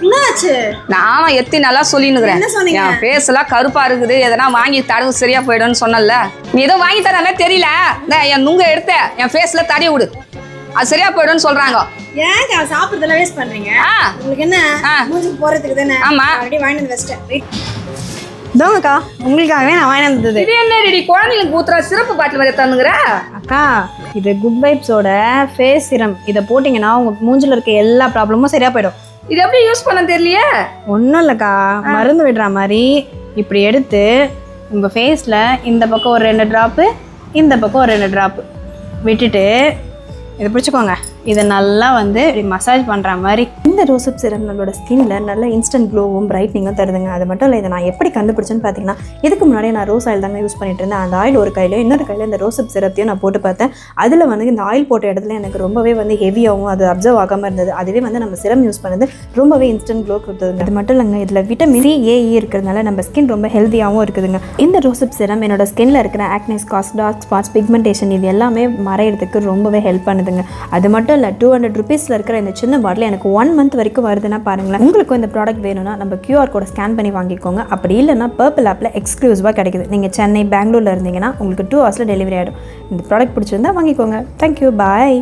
என்னாச்சு? நான் எத்தி நல்லா சொல்லினுக்கிறேன். என்ன சொன்னீங்க? என் ஃபேஸ் எல்லாம் கருப்பா இருக்குது, எதனா வாங்கி தடவு சரியா போயிடும்னு சொன்னல. நீ ஏதோ வாங்கி தரல தெரியல. என் நுங்க எடுத்த என் ஃபேஸ்ல தடவி விடு, அது சரியா போயிடும்னு சொல்றாங்க. ஏங்க சாப்பிடுறதெல்லாம் வேஸ்ட் பண்றீங்க? உங்களுக்கு என்ன மூஞ்சிக்கு போறதுக்கு தானே? ஆமா, அப்படியே வாங்கி வந்து வச்சிட்டேன். தோங்கக்கா, உங்களுக்காகவே நான் வாங்கி வந்தது. இது என்ன ரெடி குழந்தைங்களுக்கு ஊத்துற சிறப்பு பாட்டில் வரை தந்துங்கிற? அக்கா, இது குட் வைப்ஸோட ஃபேஸ் சிரம். இதை போட்டிங்கன்னா உங்கள் மூஞ்சில் இருக்க எல்லா ப்ராப்ளமும் சரியாக போயிடும். இது எப்படி யூஸ் பண்ண தெரியலையே? ஒன்றும் இல்லைக்கா, மருந்து விடுற மாதிரி இப்படி எடுத்து உங்கள் ஃபேஸில் இந்த பக்கம் ஒரு 2 ட்ராப்பு, இந்த பக்கம் ஒரு 2 ட்ராப்பு விட்டுட்டு இதை பிடிச்சிக்கோங்க. இதை நல்லா வந்து இப்படி மசாஜ் பண்ணுற மாதிரி. இந்த ரோசப் சிரம் நம்மளோட ஸ்கின்ல நல்ல இன்ஸ்டன்ட் க்ளோவும் பிரைட்னிங்கும் தருதுங்க. அது மட்டும் இல்லை, இதை நான் எப்படி கண்டுபிடிச்சேன்னு பார்த்தீங்கன்னா, இதுக்கு முன்னாடி நான் ரோஸ் ஆயில் தாங்க யூஸ் பண்ணிட்டு இருந்தேன். அந்த ஆயில் ஒரு கையில இன்னொரு கையில் இந்த ரோசப் சிரப்பையும் நான் போட்டு பார்த்தேன். அதில் வந்து இந்த ஆயில் போட்ட இடத்துல எனக்கு ரொம்பவே வந்து ஹெவியாகவும் அது அப்சர்வ் ஆகாமல் இருந்தது. அதுவே வந்து நம்ம சிரம் யூஸ் பண்ணது ரொம்பவே இன்ஸ்டன்ட் க்ளோ கொடுத்ததுங்க. அது மட்டும் இல்லைங்க, இதில் விட்டமின் சி, ஏ, இ இருக்கிறதுனால நம்ம ஸ்கின் ரொம்ப ஹெல்த்தியாகவும் இருக்குதுங்க. இந்த ரோசப் சிரம் என்னோட ஸ்கின்ல இருக்கிற acne scars, dark spots, pigmentation இது எல்லாமே மறையிறதுக்கு ரொம்பவே ஹெல்ப் பண்ணுதுங்க. அது மட்டும் இல்லை, 200 rupeesல இருக்கிற இந்த சின்ன பாட்டில் எனக்கு 1 month வரைக்கும் வருதுன்னா பாருங்களேன். உங்களுக்கும் இந்த ப்ராடக்ட் வேணும்னா நம்ம QR கோடை ஸ்கேன் பண்ணி வாங்கிக்கோங்க. அப்படி இல்லைன்னா பர்பிள் ஆப்பில் எக்ஸ்க்ளூசிவாக கிடைக்குது. நீங்கள் சென்னை, பெங்களூரில் இருந்தீங்கன்னா உங்களுக்கு 2 hours டெலிவரி ஆகிடும். இந்த ப்ராடக்ட் பிடிச்சிருந்தா வாங்கிக்கோங்க. தேங்க்யூ, பாய்.